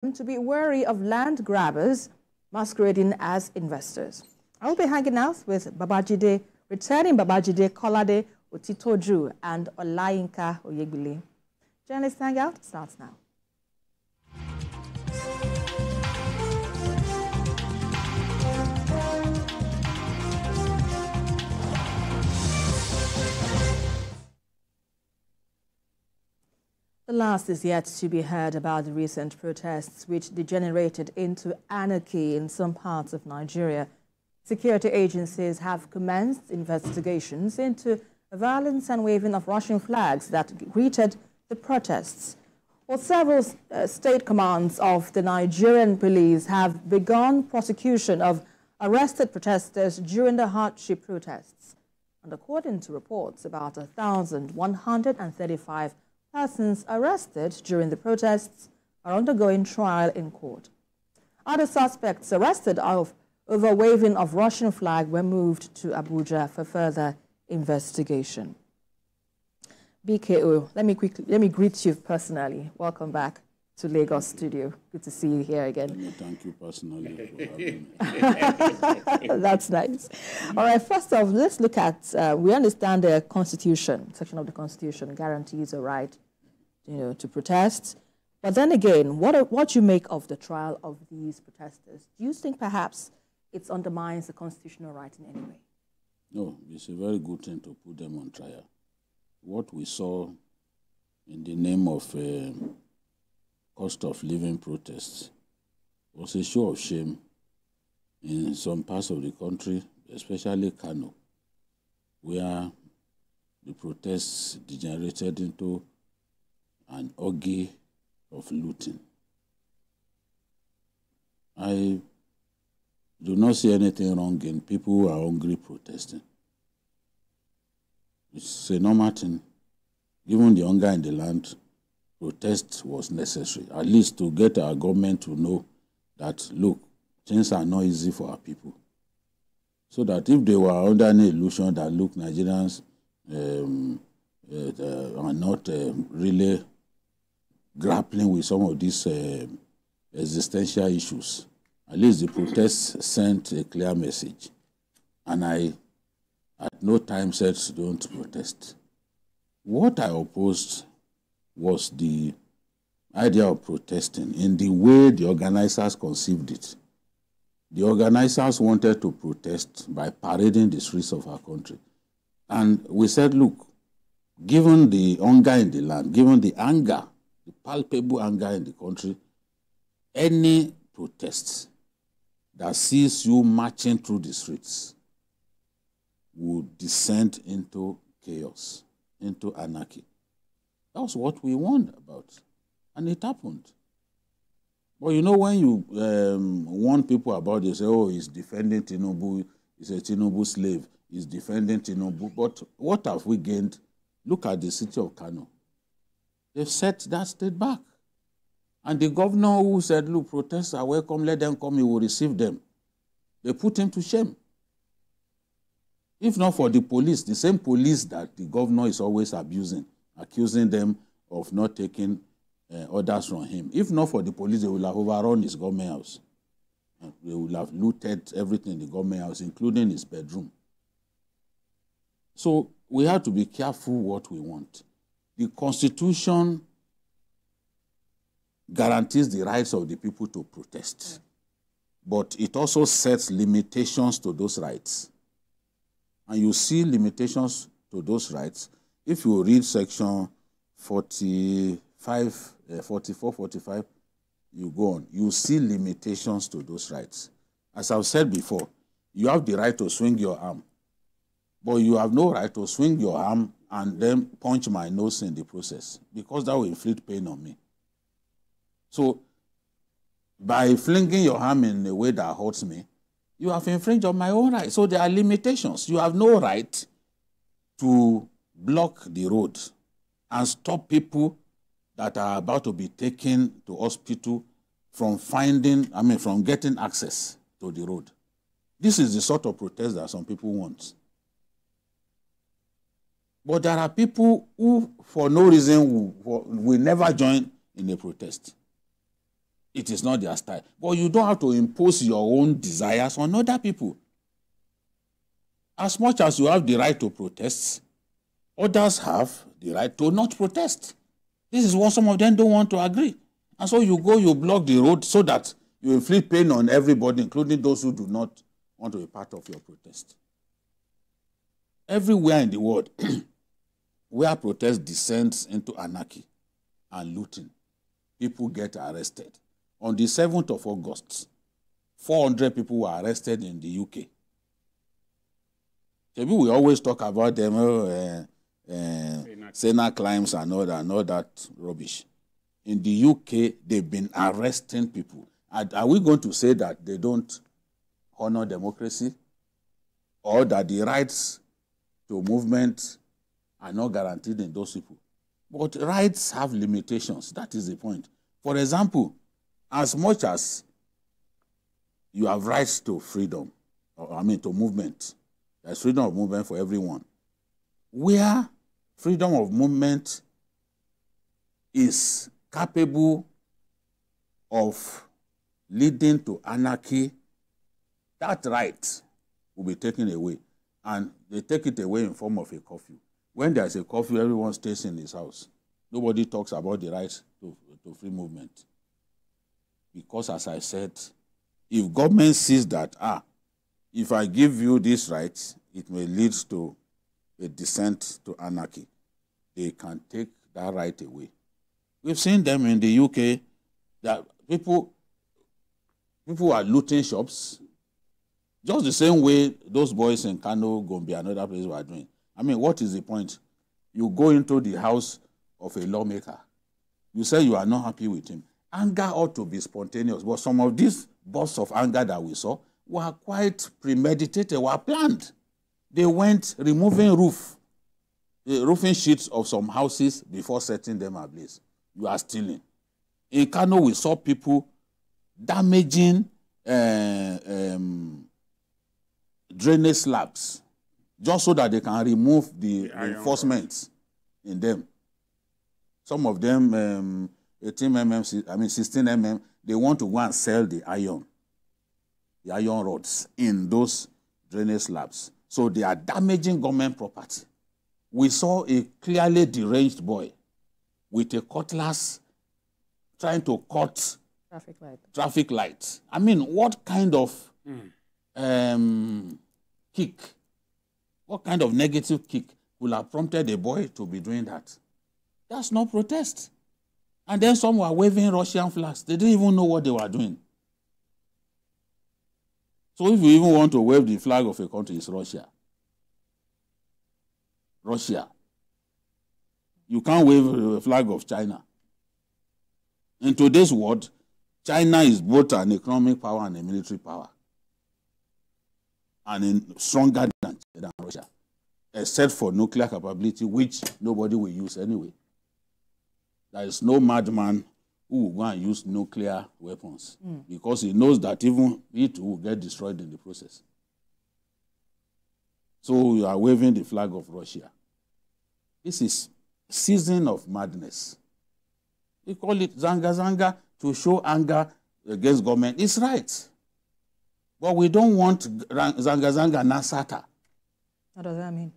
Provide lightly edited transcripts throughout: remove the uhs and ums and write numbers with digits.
to be wary of land grabbers masquerading as investors. I will be hanging out with returning Babajide Kolade Otitoju and Olayinka Oyegbile. Journalist Hangout starts now. The last is yet to be heard about the recent protests which degenerated into anarchy in some parts of Nigeria. Security agencies have commenced investigations into the violence and waving of Russian flags that greeted the protests. Well, several state commands of the Nigerian police have begun prosecution of arrested protesters during the hardship protests. And according to reports, about 1,135 persons arrested during the protests are undergoing trial in court. Other suspects arrested over waving of Russian flag were moved to Abuja for further investigation. BKO, let me greet you personally. Welcome back to Lagos studio. Good to see you here again. Thank you personally for having me. That's nice. All right, first off, let's look at, we understand the Constitution, section of the Constitution guarantees a right, to protest. But then again, what you make of the trial of these protesters? Do you think perhaps it undermines the constitutional right in any way? No, it's a very good thing to put them on trial. What we saw in the name of cost of living protests was a show of shame in some parts of the country, especially Kano, where the protests degenerated into an orgy of looting. I do not see anything wrong in people who are hungry protesting. It's a normal thing. Given the hunger in the land, protest was necessary, at least to get our government to know that, look, things are not easy for our people. So that if they were under any illusion that, look, Nigerians are not really grappling with some of these existential issues, at least the protests sent a clear message. And I, at no time, said don't protest. What I opposed was the idea of protesting in the way the organizers conceived it. The organizers wanted to protest by parading the streets of our country. And we said, look, given the hunger in the land, given the anger, the palpable anger in the country, any protests that sees you marching through the streets would descend into chaos, into anarchy. That was what we warned about, and it happened. But when you warn people about it, say, oh, he's defending Tinubu, he's a Tinubu slave, he's defending Tinubu. But what have we gained? Look at the city of Kano. They've set that state back. And the governor who said, look, protests are welcome, let them come, he will receive them. They put him to shame. If not for the police, the same police that the governor is always abusing, accusing them of not taking orders from him. If not for the police, they will have overrun his government house. They will have looted everything in the government house, including his bedroom. So we have to be careful what we want. The Constitution guarantees the rights of the people to protest, but it also sets limitations to those rights. And you see limitations to those rights if you read section 44, 45, you go on. You see limitations to those rights. As I've said before, you have the right to swing your arm, but you have no right to swing your arm and then punch my nose in the process, because that will inflict pain on me. So, by flinging your arm in a way that hurts me, you have infringed on my own right. So there are limitations. You have no right to block the road and stop people that are about to be taken to hospital from getting access to the road. This is the sort of protest that some people want. But there are people who, for no reason, will never join in a protest. it is not their style. But you don't have to impose your own desires on other people. As much as you have the right to protest, others have the right to not protest. This is what some of them don't want to agree. And so you go, you block the road so that you inflict pain on everybody, including those who do not want to be part of your protest. Everywhere in the world where protest descends into anarchy and looting, people get arrested. On the 7th of August, 400 people were arrested in the UK. Maybe we always talk about them, Senna climbs and all that rubbish. In the UK, they've been arresting people. Are we going to say that they don't honor democracy, or that the rights to movement are not guaranteed in those people? But rights have limitations. That is the point. For example, as much as you have rights to freedom, to movement, there's freedom of movement for everyone. Where freedom of movement is capable of leading to anarchy, that right will be taken away. And they take it away in form of a curfew. When there's a curfew, everyone stays in his house. Nobody talks about the right to free movement. Because, as I said, if government sees that, if I give you this right, it may lead to a descent to anarchy, they can take that right away. We've seen them in the UK, that people are looting shops, just the same way those boys in Kano, Gombe, and other places were doing. I mean, what is the point? You go into the house of a lawmaker. You say you are not happy with him. Anger ought to be spontaneous, but some of these bursts of anger that we saw were quite premeditated, were planned. They went removing roofing sheets of some houses before setting them ablaze. You are stealing. In Kano, we saw people damaging drainage slabs just so that they can remove the reinforcements in them. Some of them, 18 mm, 16 mm, they want to go and sell the iron rods in those drainage slabs. So they are damaging government property. We saw a clearly deranged boy with a cutlass trying to cut traffic light. I mean, what kind of kick, what kind of negative kick will have prompted a boy to be doing that? That's not protest. And then some were waving Russian flags. They didn't even know what they were doing. So if you even want to wave the flag of a country, it's Russia. Russia. You can't wave the flag of China. In today's world, China is both an economic power and a military power. And stronger than Russia, except for nuclear capability, which nobody will use anyway. There is no madman who will go and use nuclear weapons because he knows that even it will get destroyed in the process. So you are waving the flag of Russia. This is season of madness. We call it zanga-zanga to show anger against government. It's right. But we don't want zanga-zanga nasata. What does that mean?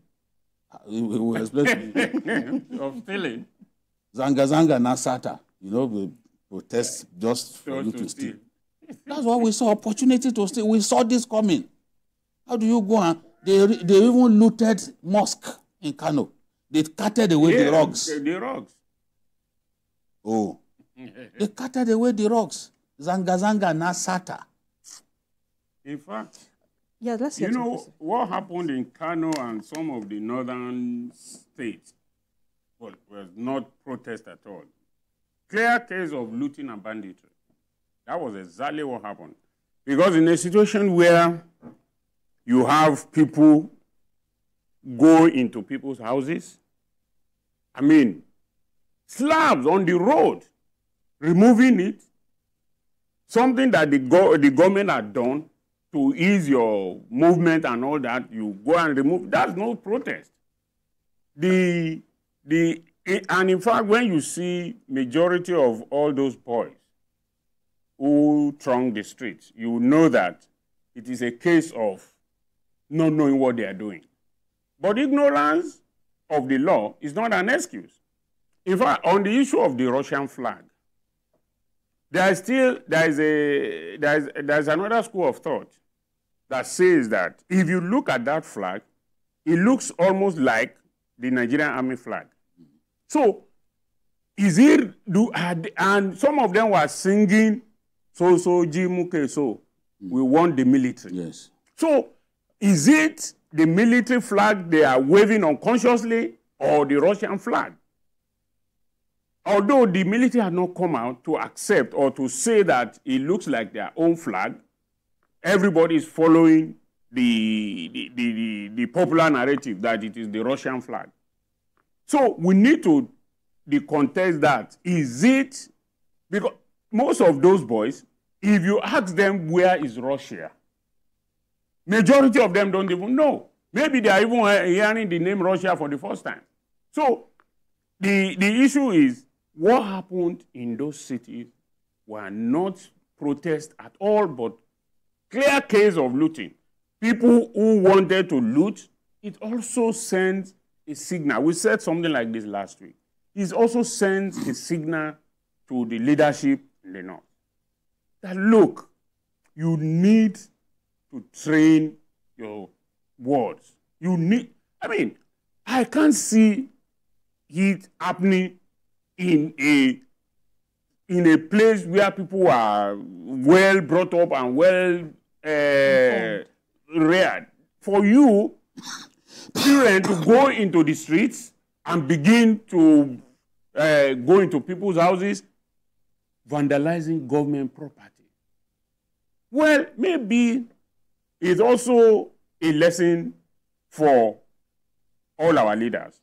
We will explain to you. Of stealing. Zanga-zanga nasata. You know, we protest just for you to steal. That's why we saw opportunity to steal. We saw this coming. How do you go and... They even looted mosque in Kano. They carted away the rugs. The rugs. Oh. They carted away the rugs. Zanga-zanga nasata. In fact, yeah, let's you know what happened in Kano and some of the northern states was not protest at all. Clear case of looting and banditry. That was exactly what happened. Because in a situation where you have people go into people's houses, I mean, slabs on the road, removing it, something that the government had done to ease your movement and all that, you go and remove, that's no protest. And in fact, when you see majority of all those boys who throng the streets, you know that it is a case of not knowing what they are doing. But ignorance of the law is not an excuse. In fact, on the issue of the Russian flag, there's another school of thought that says that if you look at that flag, it looks almost like the Nigerian Army flag. So, and some of them were singing, so, Jimuke, so, we want the military. Yes. So, is it the military flag they are waving unconsciously or the Russian flag? Although the military had not come out to accept or to say that it looks like their own flag, everybody is following the popular narrative that it is the Russian flag. So we need to contest that. Is it, because most of those boys, if you ask them where is Russia, majority of them don't even know. Maybe they are even hearing the name Russia for the first time. So the issue is, what happened in those cities were not protests at all, but clear case of looting. People who wanted to loot, it also sends a signal. We said something like this last week. It also sends a signal to the leadership in the North that, look, you need to train your words. You need, I can't see it happening in a place where people are well brought up and well reared. For you, parents, to go into the streets and begin to go into people's houses, vandalizing government property. Well, maybe it's also a lesson for all our leaders.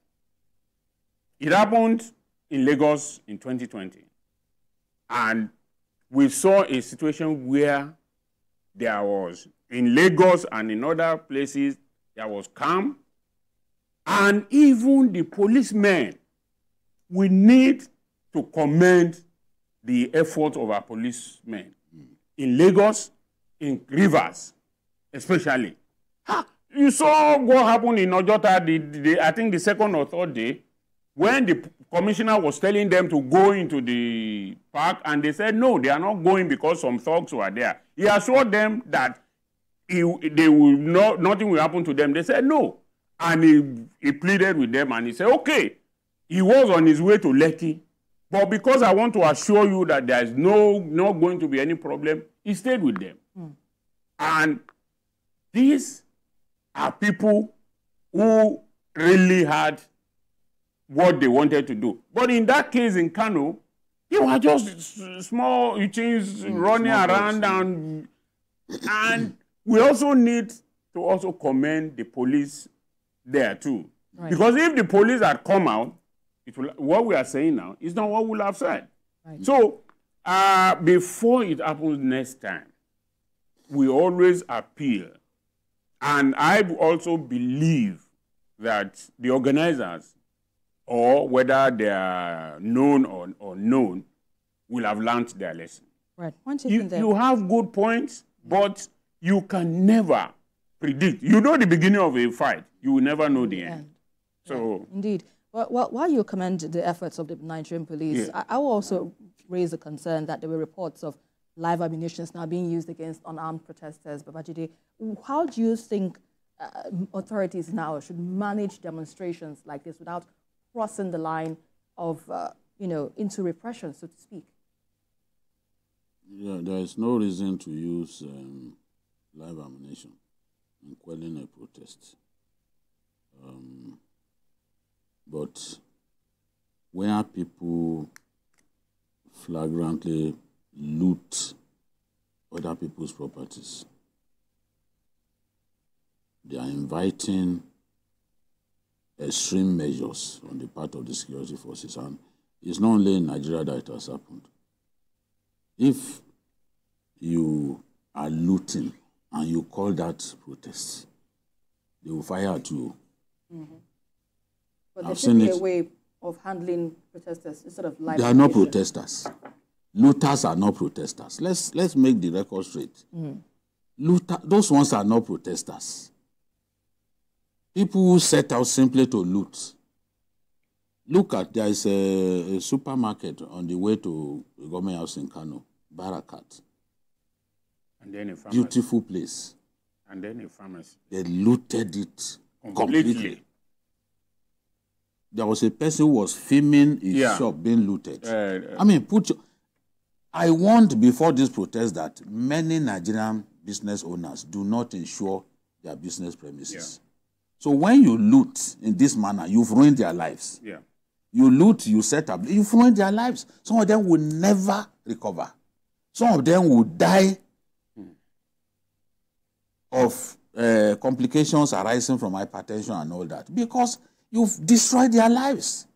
It happened in Lagos in 2020. And we saw a situation where there was, in Lagos and in other places, there was calm. And even the policemen, we need to commend the efforts of our policemen. In Lagos, in Rivers, especially. You saw what happened in Ojota, I think the second or third day, when the commissioner was telling them to go into the park, and they said, no, they are not going because some thugs were there. He assured them that nothing will happen to them. They said, no. And he pleaded with them, and he said, okay, he was on his way to Lekki, but because I want to assure you that there is not going to be any problem, he stayed with them. And these are people who really had what they wanted to do. But in that case in Kano, they were just small things running around, and we also need to also commend the police there too. Right. Because if the police had come out, what we are saying now is not what we'll have said. Right. So before it happens next time, we always appeal. And I also believe that the organizers, or whether they are known or unknown, will have learned their lesson. Right. You have good points, but you can never predict. You know the beginning of a fight, you will never know the end. So, yeah, indeed. Well, while you commend the efforts of the Nigerian police, yeah, I will also raise a concern that there were reports of live ammunition now being used against unarmed protesters. Babajide, how do you think authorities now should manage demonstrations like this without crossing the line of, into repression, so to speak? Yeah, there is no reason to use live ammunition in quelling a protest. But where people flagrantly loot other people's properties, they are inviting extreme measures on the part of the security forces. And it's not only in Nigeria that it has happened. If you are looting and you call that protest, they will fire at you. Mm-hmm. But there should be a way of handling protesters instead of live. They are not protesters. looters are not protesters. Let's make the record straight. Those ones are not protesters. People who set out simply to loot. Look at, there is a supermarket on the way to the government house in Kano, Barakat. And then a pharmacy. Beautiful place. And then a pharmacy. They looted it completely. There was a person who was filming his shop being looted. I mean, I warned before this protest that many Nigerian business owners do not insure their business premises. So when you loot in this manner, you've ruined their lives. You loot, you set up, you've ruined their lives. Some of them will never recover. Some of them will die of complications arising from hypertension and all that because you've destroyed their lives.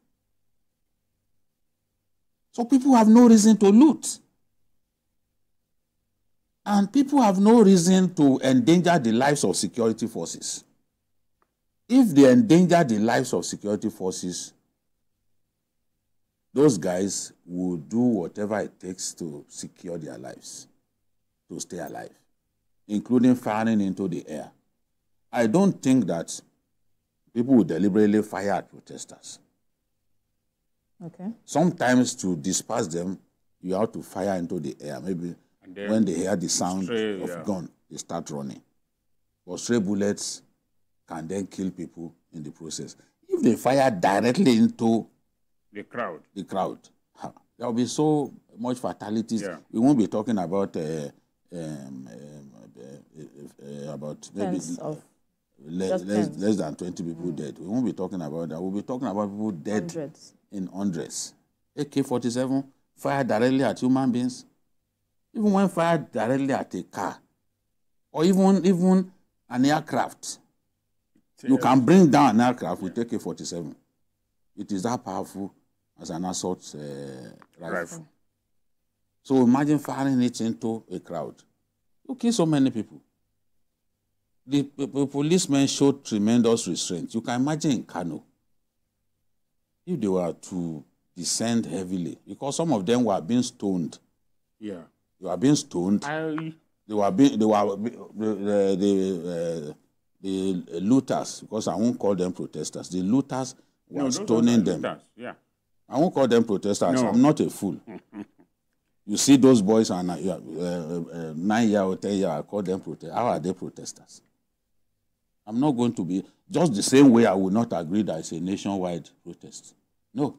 So people have no reason to loot. And people have no reason to endanger the lives of security forces. If they endanger the lives of security forces, those guys will do whatever it takes to secure their lives, to stay alive, including firing into the air. I don't think that people will deliberately fire at protesters. Okay. Sometimes to disperse them, you have to fire into the air. Maybe when they hear the sound of gun, they start running. But stray bullets can then kill people in the process. If they fire directly into the crowd, there will be so much fatalities. We won't be talking about maybe less than 20 people dead. We won't be talking about that. We'll be talking about people dead in hundreds. AK-47 fired directly at human beings. Even when fired directly at a car, or even an aircraft, you can bring down an aircraft with AK-47. It is that powerful as an assault rifle. So imagine firing it into a crowd. You kill so many people. The policemen showed tremendous restraint. You can imagine in Kano, if they were to descend heavily, because some of them were being stoned. They were being stoned. The looters, because I won't call them protesters. The looters were stoning them. I won't call them protesters. I'm not a fool. You see those boys are 9-year or 10-year, I call them protesters. How are they protesters? I'm not going to be, just the same way I would not agree that it's a nationwide protest. No.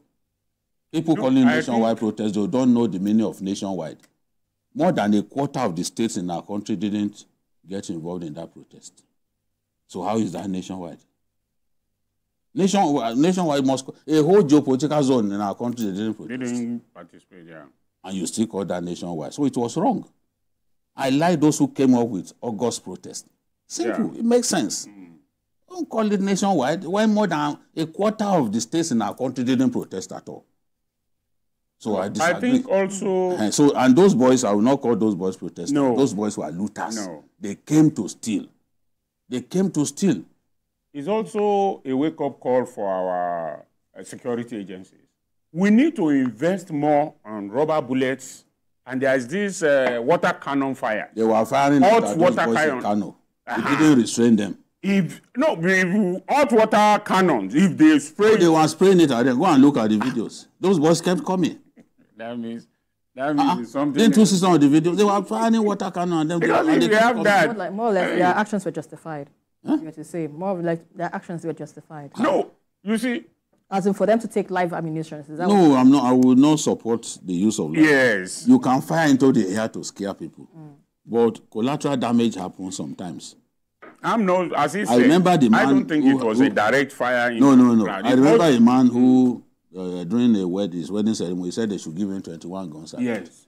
People calling nationwide protest, they don't know the meaning of nationwide. More than a quarter of the states in our country didn't get involved in that protest. So how is that nationwide? Nationwide must, a whole geopolitical zone in our country, they didn't protest. They didn't participate, And you still call that nationwide. So it was wrong. I like those who came up with August protest. Simple, it makes sense. Don't call it nationwide when more than a quarter of the states in our country didn't protest at all. So I disagree. I think also... And those boys, I will not call those boys protesters. No. Those boys were looters. No. They came to steal. They came to steal. It's also a wake-up call for our security agencies. We need to invest more on rubber bullets, and there's this water cannon fire. They were firing hot water cannon. Kano. They didn't restrain them. If hot water cannons, if they spray... They were spraying it at them. Go and look at the videos. Those boys kept coming. That means it's something... Didn't you see some of the videos? They were firing water cannon at them. Because if you have that... More or less, their actions were justified. You were to say, more of like their actions were justified. No, you see... As in for them to take live ammunition. Is that no, I'm not. I will not support the use of live. Yes. You can fire into the air to scare people. But collateral damage happens sometimes. I'm not, as he said, I remember the man I don't think it was a direct fire. No. I remember a man who, during his wedding ceremony, he said they should give him 21 guns. Yes.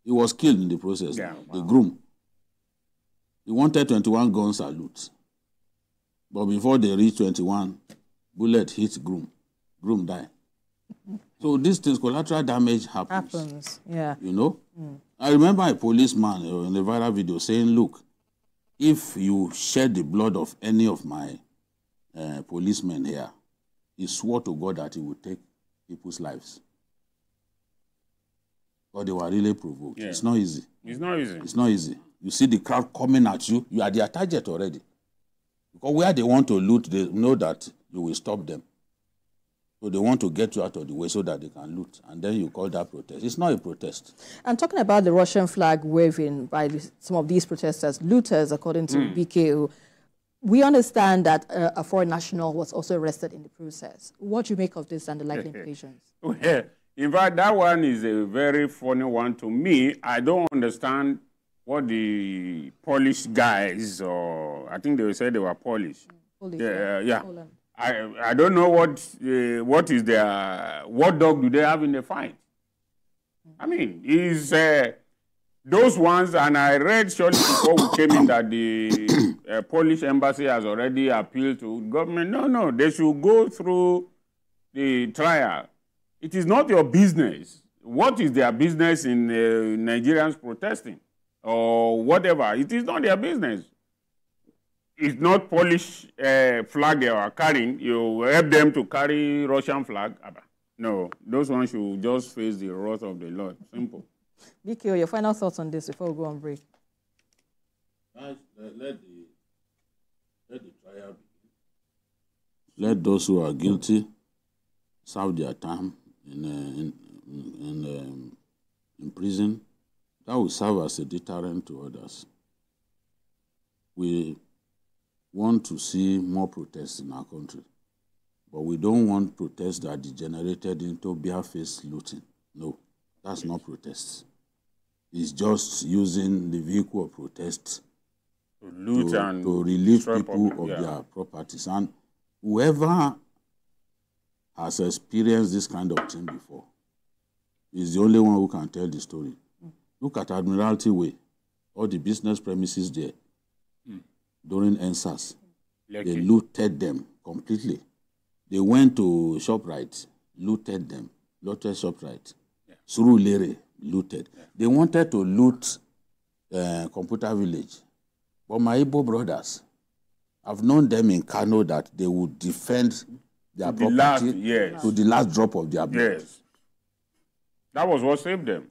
He was killed in the process. Yeah. The groom. He wanted 21 guns salute. But before they reached 21, bullet hit groom. Groom died. So these things, collateral damage happens. Yeah. You know? I remember a policeman in a viral video saying, look, if you shed the blood of any of my policemen here, he swore to God that he would take people's lives. But they were really provoked. Yeah. It's not easy. It's not easy. It's not easy. You see the crowd coming at you, you are their target already. Because where they want to loot, they know that you will stop them. So they want to get you out of the way so that they can loot. And then you call that protest. It's not a protest. And talking about the Russian flag waving by some of these protesters, looters, according to BKO, we understand that a foreign national was also arrested in the process. What do you make of this and the likely implications? Well, in fact, that one is a very funny one to me. I don't understand what the Polish guys, or I think they said they were Polish. Polish, Yeah. Poland. I don't know what is their, what dog do they have in the fight? I mean, is those ones, and I read shortly before we came in that the Polish embassy has already appealed to government. No, they should go through the trial. It is not your business. What is their business in Nigerians protesting or whatever? It is not their business. It's not Polish flag they are carrying. You help them to carry Russian flag. No, those ones should just face the wrath of the Lord. Simple. BKO, your final thoughts on this before we go on break. Let the trial begin. Let those who are guilty serve their time in prison. That will serve as a deterrent to others. We want to see more protests in our country, but we don't want protests that degenerated into barefaced looting. No, that's not protests. It's just using the vehicle of protest To loot and to relieve destroy people public, of their properties. And whoever has experienced this kind of thing before is the only one who can tell the story. Look at Admiralty Way, all the business premises there during NSAS. They looted them completely. They went to ShopRite, looted them, looted ShopRite. Surulere, looted. They wanted to loot Computer Village. But my Igbo brothers, I've known them in Kano that they would defend their property to the last drop of their blood. Yes. That was what saved them.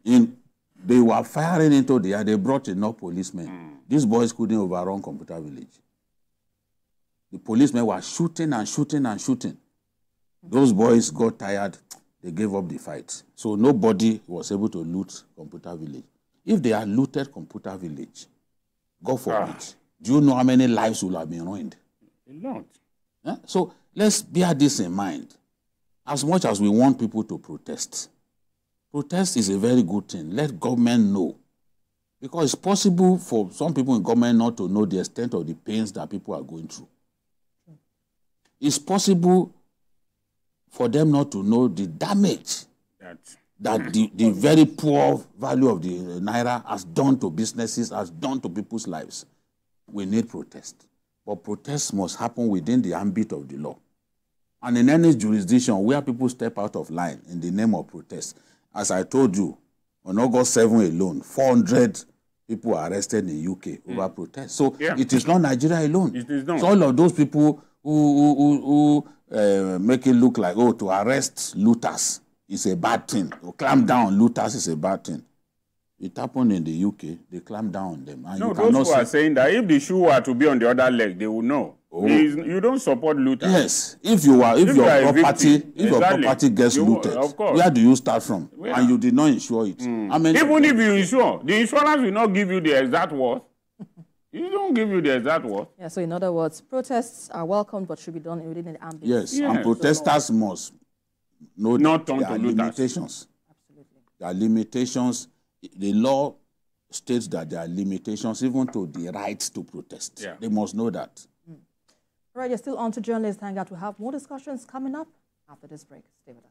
They were firing into the air. They brought enough policemen. These boys couldn't overrun Computer Village. The policemen were shooting and shooting and shooting. Those boys got tired. They gave up the fight. So nobody was able to loot Computer Village. If they had looted Computer Village, God forbid, do you know how many lives will have been ruined? A lot. So let's bear this in mind. As much as we want people to protest, protest is a very good thing. Let government know. Because it's possible for some people in government not to know the extent of the pains that people are going through. It's possible for them not to know the damage that the very poor value of the Naira has done to businesses, has done to people's lives. We need protest. But protest must happen within the ambit of the law. And in any jurisdiction where people step out of line in the name of protest, as I told you, on August 7 alone, 400 people were arrested in the UK over protest. So it is not Nigeria alone. It is not. So all of those people who make it look like, to arrest looters is a bad thing. To clamp down on looters is a bad thing. It happened in the UK. They clamped down on them. And no, those who are saying that if the shoe were to be on the other leg, they will know. You don't support looters. Yes. If your property gets looted, of course. Where do you start from? Where? And you did not insure it. I mean, even if you insure, the insurance will not give you the exact worth. You don't give you the exact worth. Yeah, so in other words, protests are welcome but should be done within the ambit. Yes, and protesters must know not there are limitations. Absolutely. There are limitations. The law states that there are limitations even to the right to protest. Yeah. They must know that. All right, you're still on to Journalist Hangout. We'll have more discussions coming up after this break. Stay with us.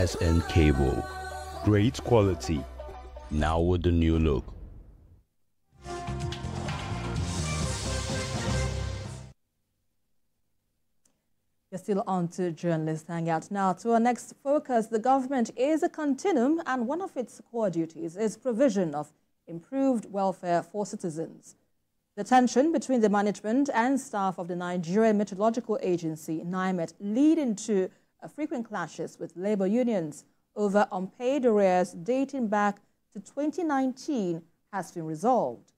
GSM cable. Great quality, now with the new look. You're still on to Journalist Hangout. Now, to our next focus, the government is a continuum, and one of its core duties is provision of improved welfare for citizens. The tension between the management and staff of the Nigerian Meteorological Agency, NiMET, leading to frequent clashes with labor unions over unpaid arrears dating back to 2019 has been resolved.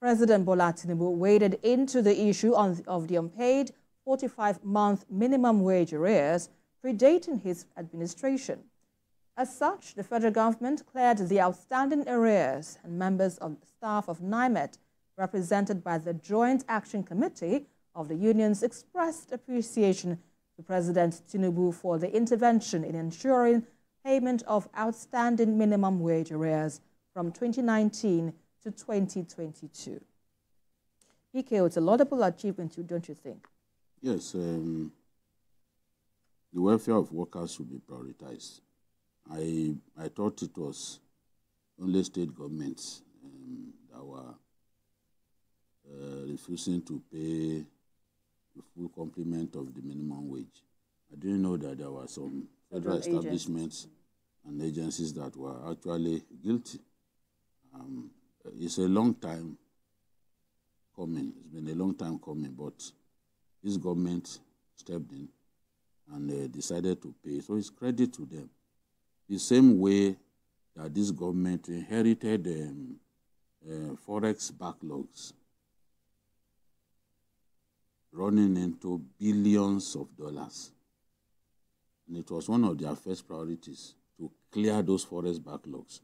President Bola Tinubu waded into the issue of the unpaid 45-month minimum wage arrears predating his administration. As such, the federal government cleared the outstanding arrears, and members of the staff of NiMET, represented by the Joint Action Committee of the unions, expressed appreciation to President Tinubu for the intervention in ensuring payment of outstanding minimum wage arrears from 2019 to 2022. PK, it's a laudable achievement, don't you think? Yes, the welfare of workers should be prioritized. I thought it was only state governments that were refusing to pay the full complement of the minimum wage. I didn't know that there were some federal establishments and agencies that were actually guilty. It's a long time coming. It's been a long time coming, but this government stepped in and decided to pay. So it's credit to them. The same way that this government inherited forex backlogs running into billions of dollars. And it was one of their first priorities to clear those forex backlogs.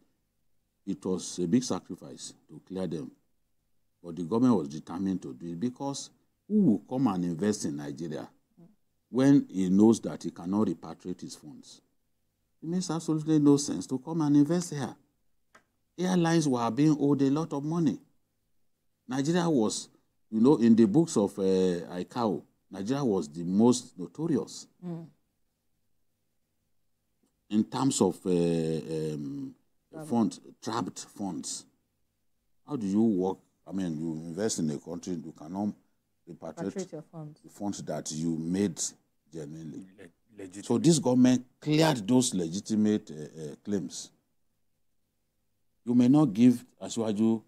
It was a big sacrifice to clear them, but the government was determined to do it because who will come and invest in Nigeria when he knows that he cannot repatriate his funds? It makes absolutely no sense to come and invest here. Airlines were being owed a lot of money. Nigeria was, in the books of ICAO, Nigeria was the most notorious in terms of funds, trapped funds. How do you work? I mean, you invest in a country, you cannot repatriate your funds. The funds that you made genuinely. So this government cleared those legitimate claims. You may not give Asiwaju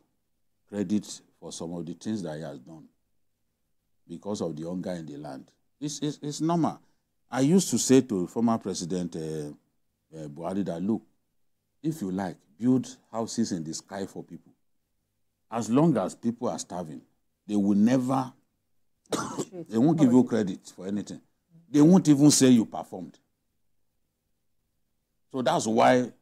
credit for some of the things that he has done because of the hunger in the land. It's normal. I used to say to former President Buhari that, look, if you like, build houses in the sky for people. As long as people are starving, they will never, they won't give you credit for anything. They won't even say you performed. So that's why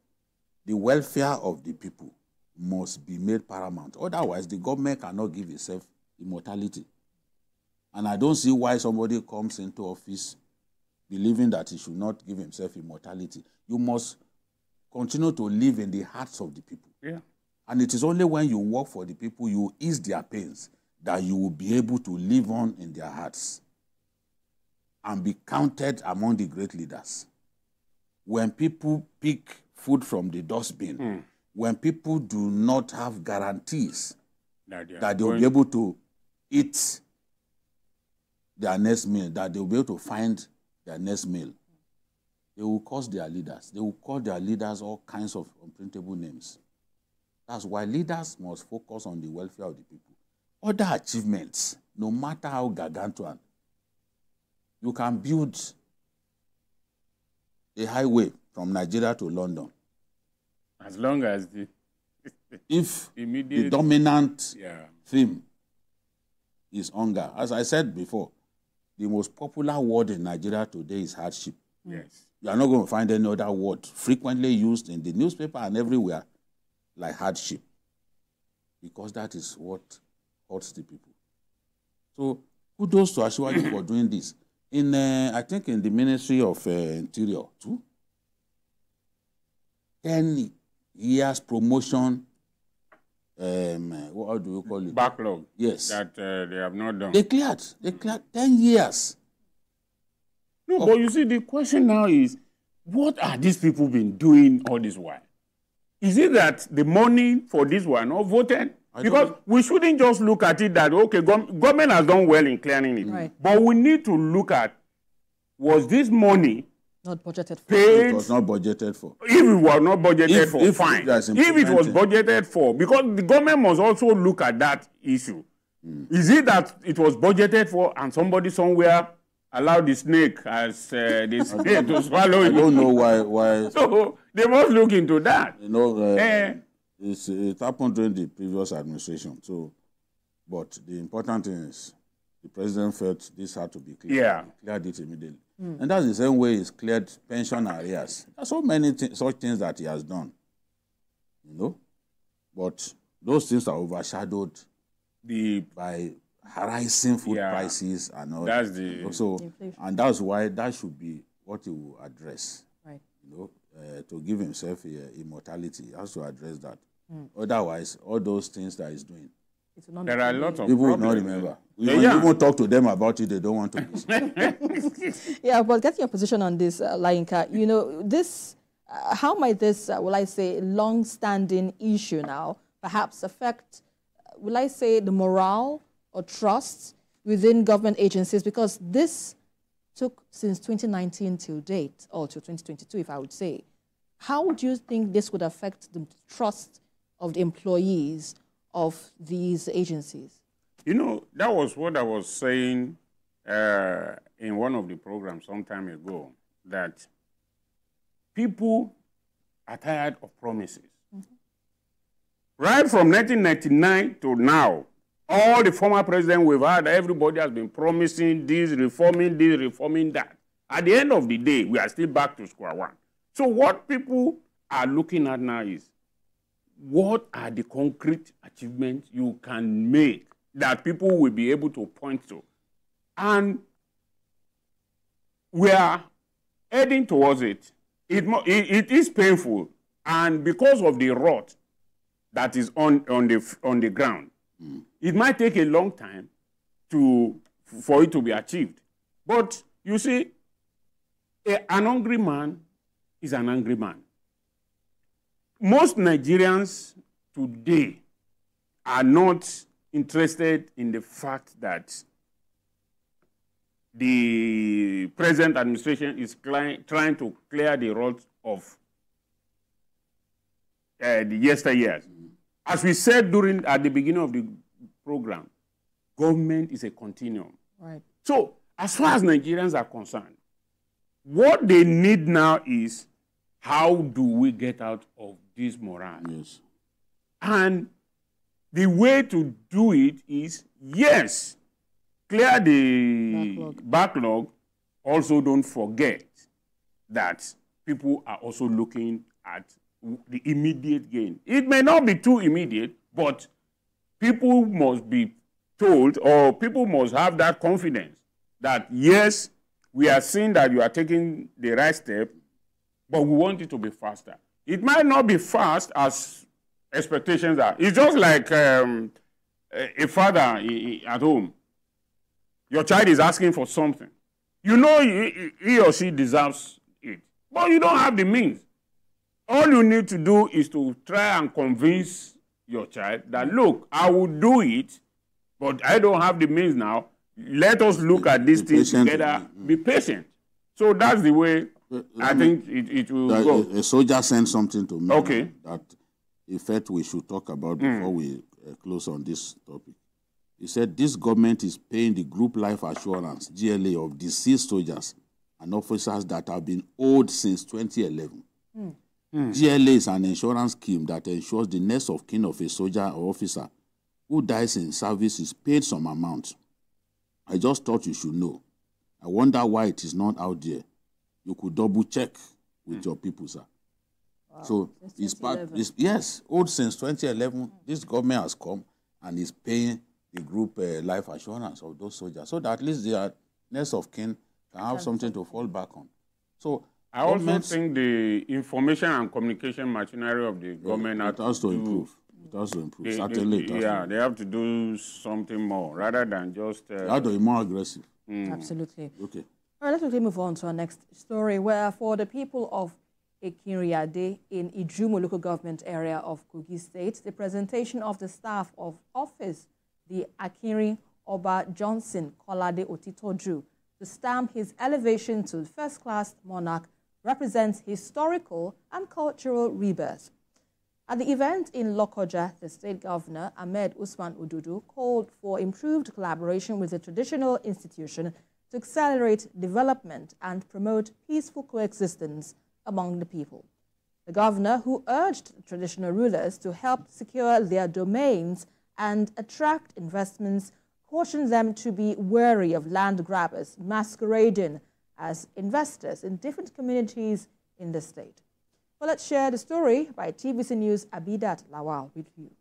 the welfare of the people must be made paramount. Otherwise, the government cannot give itself immortality. And I don't see why somebody comes into office believing that he should not give himself immortality. You must continue to live in the hearts of the people. Yeah. And it is only when you work for the people, you ease their pains, that you will be able to live on in their hearts and be counted among the great leaders. When people pick food from the dustbin, when people do not have guarantees that they will be able to eat their next meal, that they will be able to find their next meal, they will curse their leaders. They will call their leaders all kinds of unprintable names. That's why leaders must focus on the welfare of the people. Other achievements, no matter how gargantuan, you can build a highway from Nigeria to London. As long as if the dominant theme is hunger. As I said before, the most popular word in Nigeria today is hardship. Yes. You are not going to find any other word frequently used in the newspaper and everywhere like hardship, because that is what hurts the people. So kudos to Asiwaju for doing this. I think in the Ministry of Interior too, 10 years promotion, what do you call it? Backlog. Yes. That they have not done. They cleared 10 years. No, but you see, the question now is, what are these people been doing all this while? Is it that the money for this were not voted? Because we shouldn't just look at it that, okay, government has done well in clearing it. Right. But we need to look at, was this money not budgeted for? paid? It was not budgeted for. If it was not budgeted for, fine. If it was budgeted for, because the government must also look at that issue. Is it that it was budgeted for and somebody somewhere allowed the snake as the snake to swallow it? I don't know why. So they must look into that. You know, it happened during the previous administration. So, but the important thing is the president felt this had to be cleared. Yeah. He cleared it immediately. And that's the same way he's cleared pension arrears. There's so many such things that he has done. You know? But those things are overshadowed by rising food prices and all. That's that. You know? So, and that's why that should be what he will address. Right. You know, to give himself immortality, he has to address that. Otherwise, all those things that he's doing, there are a lot of people will problems. not remember. We even talk to them about it, they don't want to listen. Yeah, but getting your position on this, Layinka, you know, this, how might this, will I say, long-standing issue now perhaps affect, will I say, the morale or trust within government agencies? Because this took since 2019 till date, or to 2022, if I would say. How would you think this would affect the trust of the employees of these agencies? You know, that was what I was saying in one of the programs some time ago, that people are tired of promises. Right from 1999 to now, all the former presidents we've had, everybody has been promising this, reforming that. At the end of the day, we are still back to square one. So what people are looking at now is, what are the concrete achievements you can make that people will be able to point to? And we are heading towards it. It is painful, and because of the rot that is on the ground, it might take a long time for it to be achieved. But you see, an hungry man is an angry man. Most Nigerians today are not interested in the fact that the present administration is trying to clear the rot of the yesteryears. As we said at the beginning of the program, government is a continuum. Right. So, as far as Nigerians are concerned, what they need now is, how do we get out of this morass? Yes. And the way to do it is, yes, clear the backlog. Also, don't forget that people are also looking at the immediate gain. It may not be too immediate, but people must be told, or people must have that confidence that, yes, we are seeing that you are taking the right step, but we want it to be faster. It might not be fast as expectations are. It's just like a father at home. Your child is asking for something. You know he or she deserves it, but you don't have the means. All you need to do is to try and convince your child that, look, I will do it, but I don't have the means now. Let us look at these things together. Be patient. So that's the way I think it will go. A soldier sent something to me. Okay. That in fact we should talk about before we close on this topic. He said this government is paying the group life assurance, GLA, of deceased soldiers and officers that have been owed since 2011. GLA is an insurance scheme that ensures the next of kin of a soldier or officer who dies in service is paid some amount. I just thought you should know. I wonder why it is not out there. You could double check with your people, sir. Wow. So it's part. Yes, owed since 2011. This government has come and is paying the group life assurance of those soldiers, so that at least their next of kin can have something to fall back on. So I also think the information and communication machinery of the government has to improve. It has to improve. Certainly, they have to do something more rather than just. They have to be more aggressive. Absolutely. Okay. All right, let's quickly move on to our next story, where for the people of Ekiriade in Ijumo local government area of Kogi State, the presentation of the staff of office, the Akinrin Oba Johnson Kolade Otitoju, to stamp his elevation to first-class monarch, represents historical and cultural rebirth. At the event in Lokoja, the state governor, Ahmed Usman Odudu, called for improved collaboration with the traditional institution to accelerate development and promote peaceful coexistence among the people. The governor, who urged traditional rulers to help secure their domains and attract investments, cautioned them to be wary of land grabbers masquerading as investors in different communities in the state. Well, let's share the story by TVC News' Abidat Lawal with you.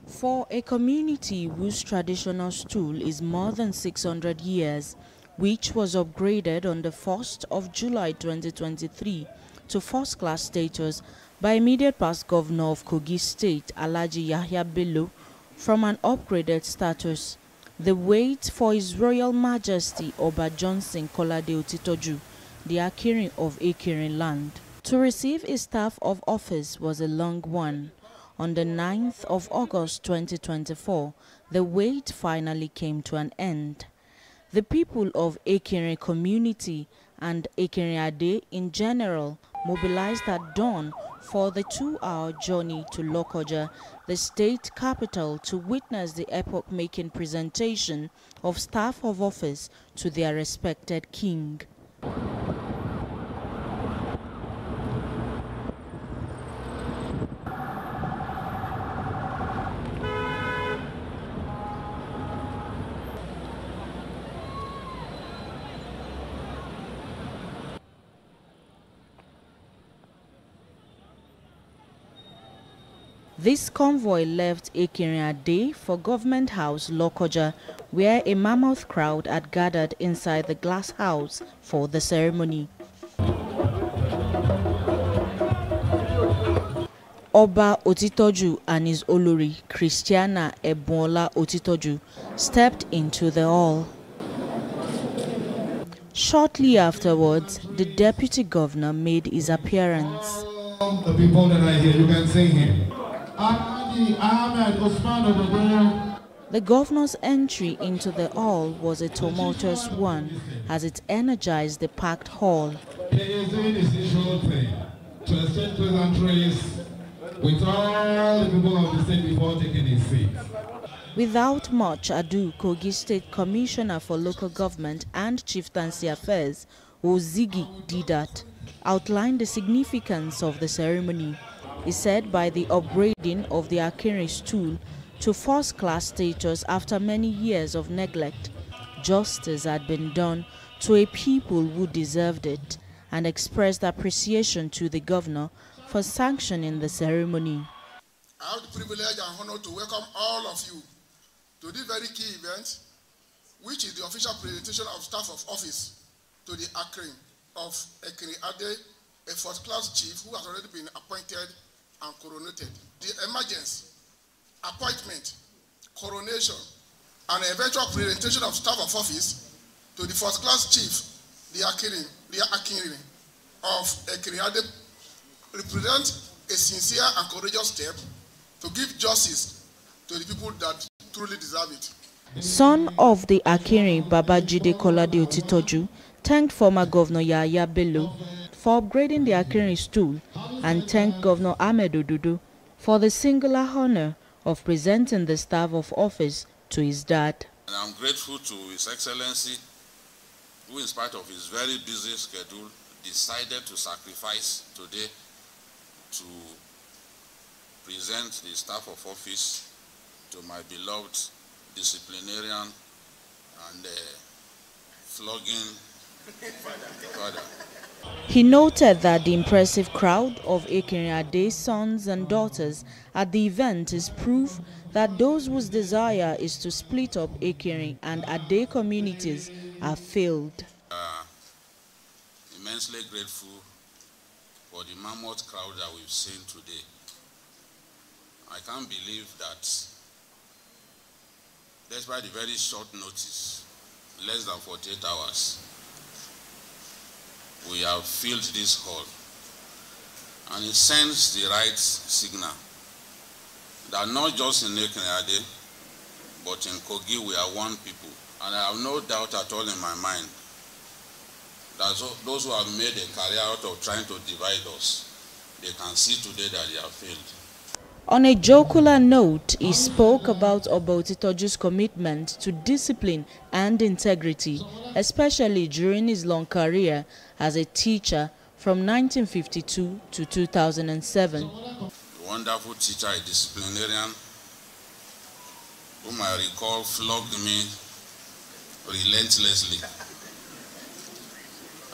For a community whose traditional stool is more than 600 years, which was upgraded on the 1st of July 2023 to first-class status by immediate past governor of Kogi State, Alhaji Yahya Bello, from an upgraded status, the wait for His Royal Majesty Oba Johnson Kolade Otitoju, the Akinrin of Ekirin land, to receive his staff of office was a long one. On the 9th of August 2024, the wait finally came to an end. The people of Ekirin community and Ekiriade in general mobilized at dawn for the 2-hour journey to Lokoja, the state capital, to witness the epoch-making presentation of staff of office to their respected king. This convoy left Ekiriade for Government House, Lokoja, where a mammoth crowd had gathered inside the glass house for the ceremony. Oba Otitoju and his Olori, Christiana Ebonla Otitoju, stepped into the hall. Shortly afterwards, the deputy governor made his appearance. The people that are here, you can sing here. The governor's entry into the hall was a tumultuous one as it energized the packed hall. He is doing his usual thing to exchange pleasantries with all the people of the state before taking his seat. Without much ado, Kogi State Commissioner for Local Government and Chieftaincy Affairs, Ozigi Didat, outlined the significance of the ceremony. He said by the upgrading of the Akinrin stool to first-class status after many years of neglect, justice had been done to a people who deserved it, and expressed appreciation to the governor for sanctioning the ceremony. I have the privilege and honor to welcome all of you to this very key event, which is the official presentation of staff of office to the Akinrin of Ekiriade, a first-class chief who has already been appointed and coronated. The emergence, appointment, coronation, and eventual presentation of staff of office to the first-class chief, the Akinrin of Ekiriade, represent a sincere and courageous step to give justice to the people that truly deserve it. Son of the Akinrin, Babajide Kolade Otitoju, thanked former Governor Yahya Bello for upgrading the Akinrin stool and thanked Governor Ahmed Odudu for the singular honor of presenting the staff of office to his dad. And I'm grateful to His Excellency, who in spite of his very busy schedule decided to sacrifice today to present the staff of office to my beloved disciplinarian and flogging father. He noted that the impressive crowd of Ekiriade's sons and daughters at the event is proof that those whose desire is to split up Ekirin and Ade communities have failed. Immensely grateful for the mammoth crowd that we've seen today. I can't believe that despite the very short notice, less than 48 hours, we have filled this hall. And it sends the right signal that not just in Ekene, but in Kogi we are one people. And I have no doubt at all in my mind that those who have made a career out of trying to divide us, they can see today that they have failed. On a jocular note, he spoke about Oba Otitoju's commitment to discipline and integrity, especially during his long career as a teacher from 1952 to 2007. A wonderful teacher, a disciplinarian, whom I recall flogged me relentlessly.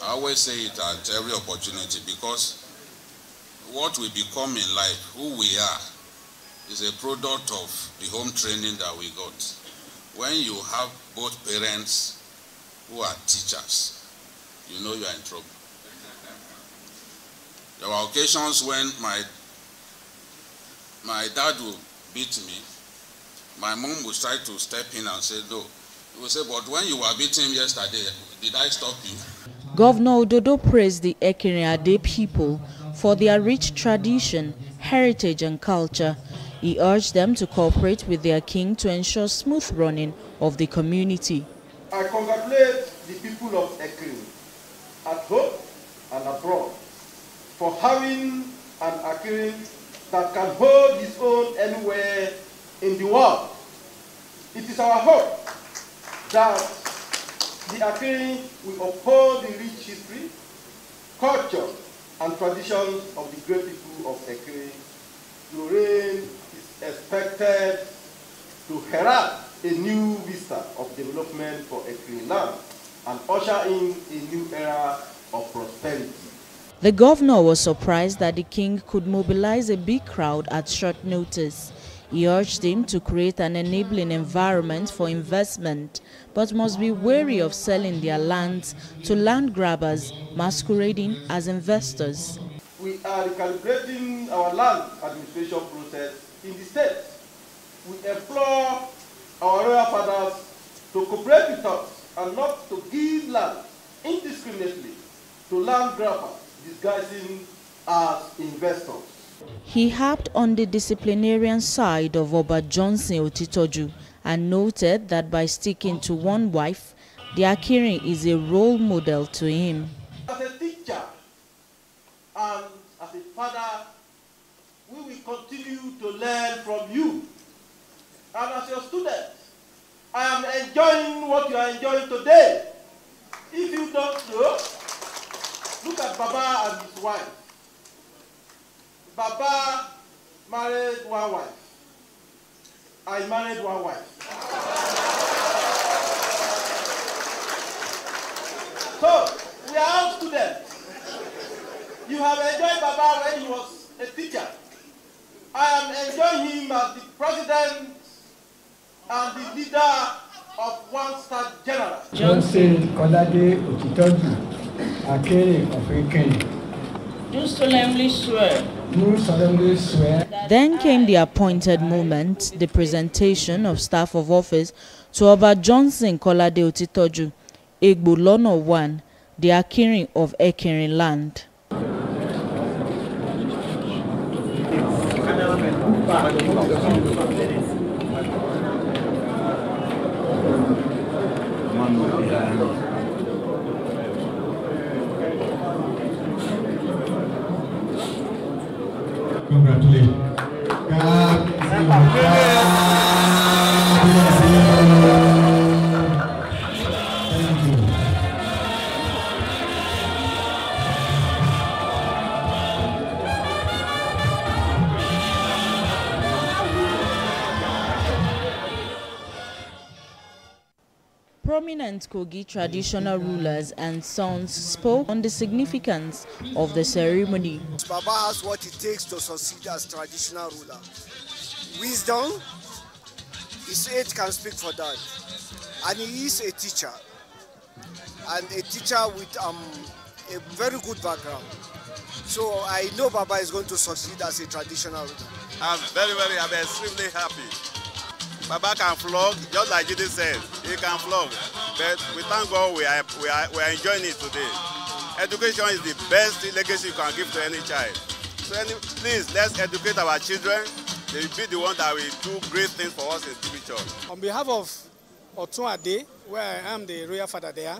I always say it at every opportunity because what we become in life, who we are, is a product of the home training that we got. When you have both parents who are teachers, you know you are in trouble. There were occasions when my dad would beat me. My mom would try to step in and say, no. He would say, but when you were beating him yesterday, did I stop you? Governor Ododo praised the Ekene people for their rich tradition, heritage and culture. He urged them to cooperate with their king to ensure smooth running of the community. I congratulate the people of Ekene at home and abroad for having an Ekene that can hold his own anywhere in the world. It is our hope that the Ekene will uphold the rich history, culture, and traditions of the great people of Ekene. Lorraine is expected to herald a new vista of development for Ekene land and usher in a new era of prosperity. The governor was surprised that the king could mobilize a big crowd at short notice. He urged him to create an enabling environment for investment, but must be wary of selling their lands to land grabbers masquerading as investors. We are recalibrating our land administration process in the state. We implore our royal fathers to cooperate with us and not to give land indiscriminately to land grabbers disguising as investors. He harped on the disciplinarian side of Oba Johnson Otitoju and noted that by sticking to one wife, the Akiri is a role model to him. As a teacher and as a father, we will continue to learn from you. And as your student, I am enjoying what you are enjoying today. If you don't know, look at Baba and his wife. Baba married one wife. I married one wife. So, we are all students. You have enjoyed Baba when he was a teacher. I am enjoying him as the president and the leader of one-star general. Johnson Kolade Otitoju, Akere of Ekene. Do solemnly swear. Do solemnly swear. Then came the appointed moment, the presentation of staff of office to Oba Johnson Kolade Otitoju, Egbolono 1, the Akiri of Ekene land. Congratulations. Prominent Kogi traditional rulers and sons spoke on the significance of the ceremony. Baba has what it takes to succeed as traditional ruler. Wisdom, his age can speak for that. And he is a teacher. And a teacher with a very good background. So I know Baba is going to succeed as a traditional ruler. I'm extremely happy. Baba can flog, just like Jide said, he can flog. But we thank God we are enjoying it today. Education is the best legacy you can give to any child. So please, let's educate our children. They will be the one that will do great things for us in the future. On behalf of Otun Ade, where I am the royal father there,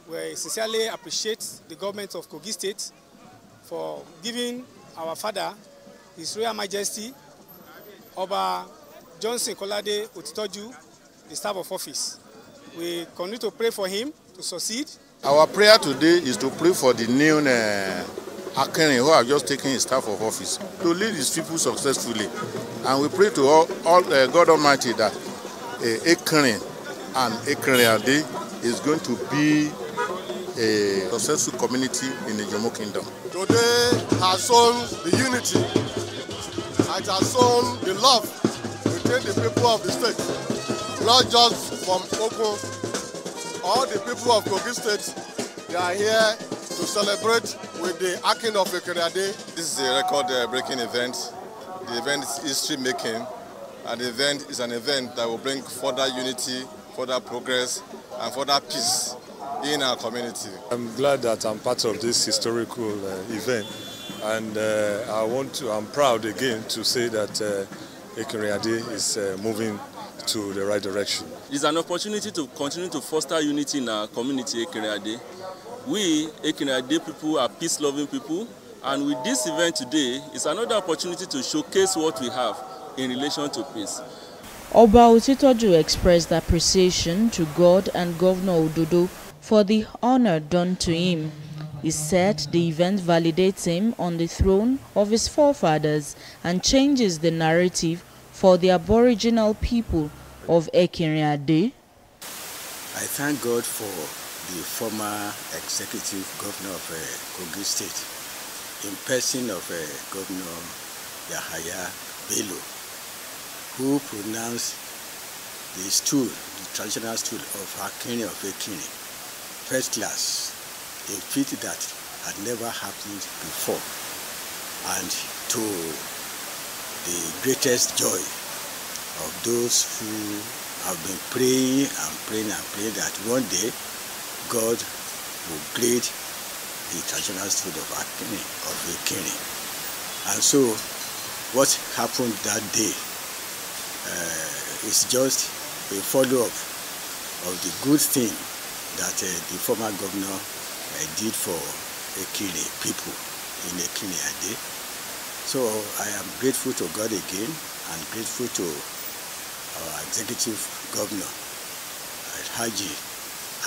we sincerely appreciate the government of Kogi State for giving our father, His Royal Majesty, Oba Johnson Kolade Otitoju, the staff of office. We continue to pray for him to succeed. Our prayer today is to pray for the new Akerin who have just taken his staff of office to lead his people successfully. And we pray to all God Almighty that Akerin and Ekeriade is going to be a successful community in the Jomo Kingdom. Today has shown the unity, it has shown the love between the people of the state, not just from Ogun. All the people of Kogi State, they are here to celebrate with the Akin of Ekeriade. This is a record-breaking event. The event is history-making, and the event is an event that will bring further unity, further progress, and further peace in our community. I'm glad that I'm part of this historical event, and I'm proud again to say that Ekeriade is moving to the right direction. It's an opportunity to continue to foster unity in our community, Ekeriade. We, Ekeriade people, are peace-loving people, and with this event today, it's another opportunity to showcase what we have in relation to peace. Oba Otitoju expressed appreciation to God and Governor Ododo for the honor done to him. He said the event validates him on the throne of his forefathers and changes the narrative for the Aboriginal people of Ekeriade. I thank God for the former executive governor of Kogi State, in person of Governor Yahaya Bello, who pronounced the stool, the traditional stool of Akini of Ekini, first class, a feat that had never happened before, and to the greatest joy of those who have been praying and praying and praying that one day God will grade the traditional stool of Ekini. And so what happened that day is just a follow-up of the good thing that the former governor did for Ekini people in Ekeriade. So I am grateful to God again and grateful to our executive governor, Haji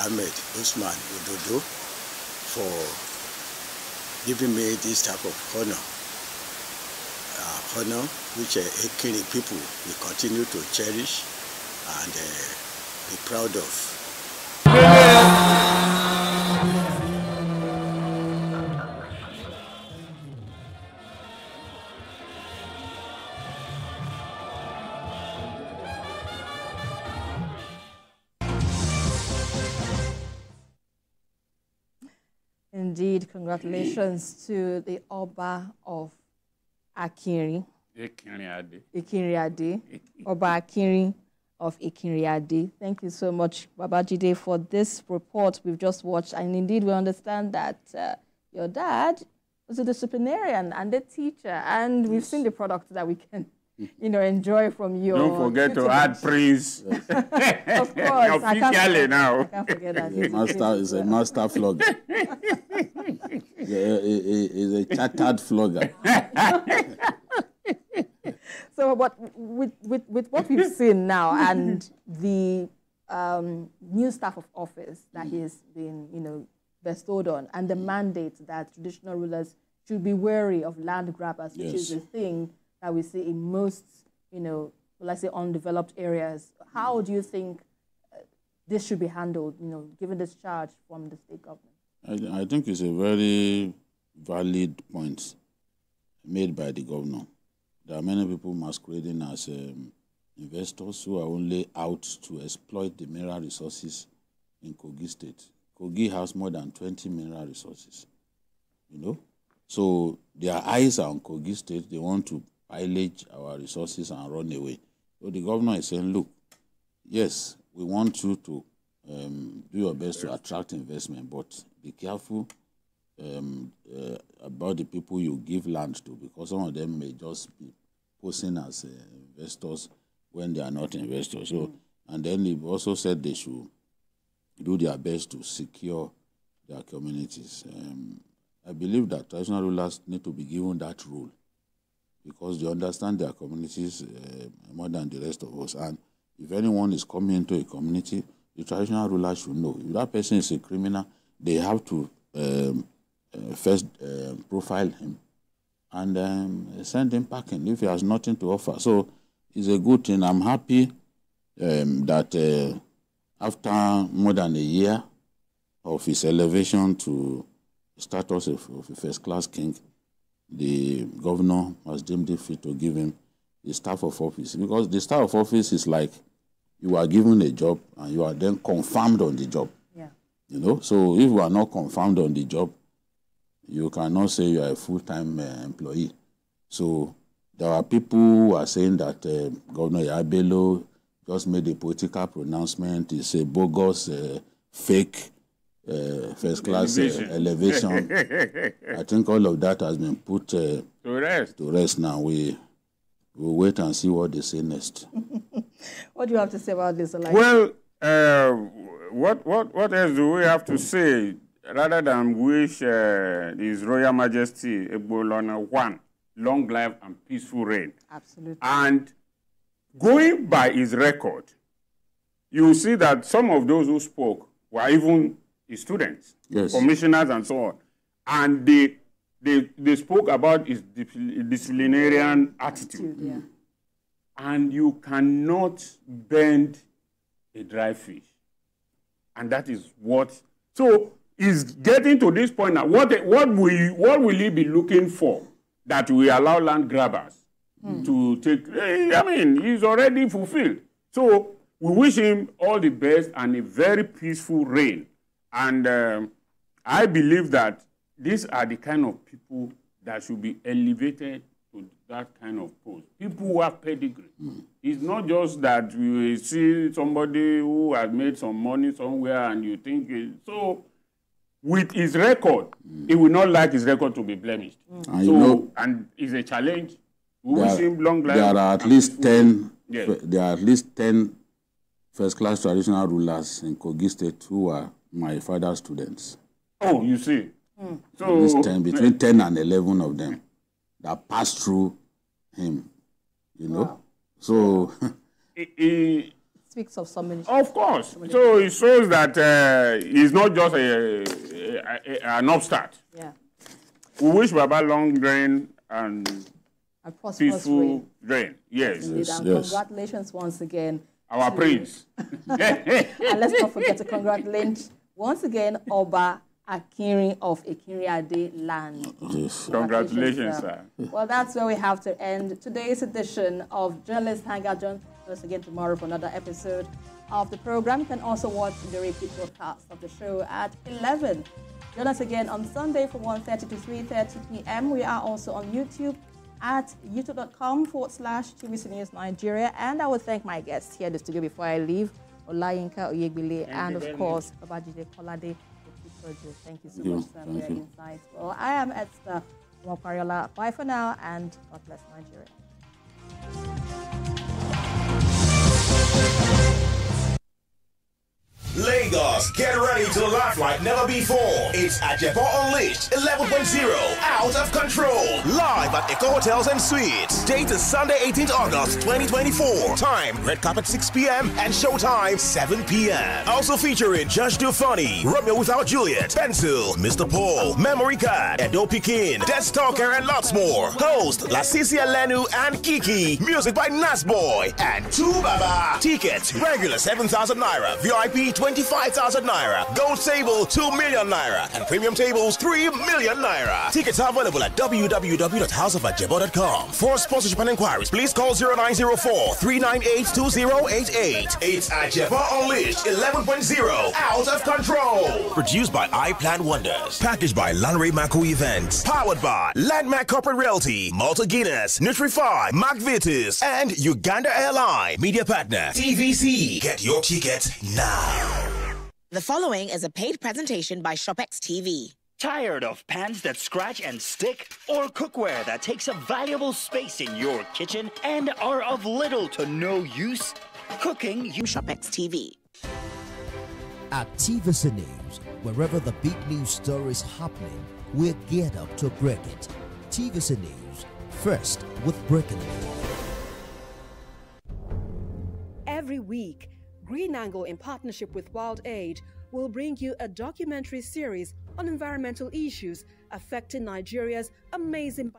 Ahmed Usman Ododo, for giving me this type of honor, which Ekini people will continue to cherish and be proud of. Indeed, congratulations to the Oba of Akiri. Ekeriade. Oba Akiri of Ekeriade. Thank you so much, Babajide, for this report we've just watched. And indeed, we understand that your dad was a disciplinarian and a teacher, and we've seen the product that we can, enjoy from you. Don't forget to add Prince. Of course, officially now. I can't forget that. Is a master flogger. He's a chartered flogger. So, but with what we've seen now and the new staff of office that he's been, bestowed on, and the mandate that traditional rulers should be wary of land grabbers, which is the thing that we see in most, let's say, undeveloped areas. How do you think this should be handled, given this charge from the state government? I think it's a very valid point made by the governor. There are many people masquerading as investors who are only out to exploit the mineral resources in Kogi State. Kogi has more than 20 mineral resources, So their eyes are on Kogi State. They want to pillage our resources and run away. So the governor is saying, look, yes, we want you to do your best to attract investment, but be careful about the people you give land to, because some of them may just be posing as investors when they are not investors. So, and then they've also said they should do their best to secure their communities. I believe that traditional rulers need to be given that role, because they understand their communities more than the rest of us. And if anyone is coming into a community, the traditional ruler should know. If that person is a criminal, they have to first profile him and send him packing if he has nothing to offer. So it's a good thing. I'm happy that after more than a year of his elevation to status of a first-class king, the governor has deemed it fit to give him the staff of office. Because the staff of office is like you are given a job and you are then confirmed on the job. Yeah. You know, so if you are not confirmed on the job, you cannot say you are a full-time employee. So there are people who are saying that Governor Yabelo just made a political pronouncement. It's a bogus, fake first-class elevation. I think all of that has been put to rest now. We'll wait and see what they say next. What do you have to say about this election? Well, what else do we have to say rather than wish His Royal Majesty Egbolona one long life and peaceful reign? Absolutely. And going by his record, you see that some of those who spoke were even his students, yes, commissioners and so on. And they spoke about his disciplinarian attitude. Yeah. And you cannot bend a dry fish. And that is what... So he's getting to this point now. What will he be looking for that will allow land grabbers to take... I mean, he's already fulfilled. So we wish him all the best and a very peaceful reign. And I believe that these are the kind of people that should be elevated to that kind of post. People who have pedigree. It's not just that you see somebody who has made some money somewhere and you think... So with his record, he will not like his record to be blemished. And you know, and it's a challenge. We wish him long life. There are at least 10. Yes. There are at least 10 first-class traditional rulers in Kogi State who are my father's students. Oh, you see. So at least 10, between 10 and 11 of them that passed through him. You know, wow. So he speaks of somebody. Of course. So it shows that he's not just an upstart. Yeah. We wish Baba long reign and peaceful reign. Yes. Indeed, and congratulations once again. Our prince. And let's not forget to congratulate once again Oba Akinrin of Ekiriade land. Yes. Congratulations, sir. Well, that's where we have to end today's edition of Journalist Hangout. Join us again tomorrow for another episode of the program. You can also watch the repeat broadcast of the show at 11. Join us again on Sunday from 1:30 to 3:30 p.m. We are also on YouTube at youtube.com/TVC News Nigeria. And I will thank my guests here in the studio before I leave, Olayinka Oyegbile and, of course, Babajide Kolade. Thank you so much, sir, for your insights. Well, I am Esther Mwapariola. Bye for now, and God bless Nigeria. Lagos, get ready to laugh like never before. It's Ajepo Unleashed 11.0, out of control. Live at Eco Hotels and Suites. Date is Sunday, 18th August 2024. Time, red carpet 6 p.m. and showtime 7 p.m. Also featuring Judge Do Funny, Romeo Without Juliet, Pencil, Mr. Paul, Memory Card, Edo Pikin, Death Stalker, and lots more. Host Lasisia Lenu and Kiki. Music by Nasboy and Tubaba. Tickets regular 7,000 naira, VIP 25,000 naira. Gold table 2 million naira. And premium tables 3 million naira. Tickets are available at www.houseofajebo.com. For sponsorship and inquiries, please call 0904-398-2088. It's Ajebo Unleashed 11.0, out of control. Produced by iPlan Wonders. Packaged by Lanre Mako Events. Powered by Landmark Corporate Realty, Malta Guinness, Nutrify, McVitie's, and Uganda Airline. Media partner, TVC. Get your ticket now. The following is a paid presentation by ShopX TV. Tired of pans that scratch and stick? Or cookware that takes up valuable space in your kitchen and are of little to no use? Cooking, use ShopX TV. At TVC News, wherever the big news story is happening, we're geared up to break it. TVC News, first with breaking news. Every week, Green Angle, in partnership with Wild Aid, will bring you a documentary series on environmental issues affecting Nigeria's amazing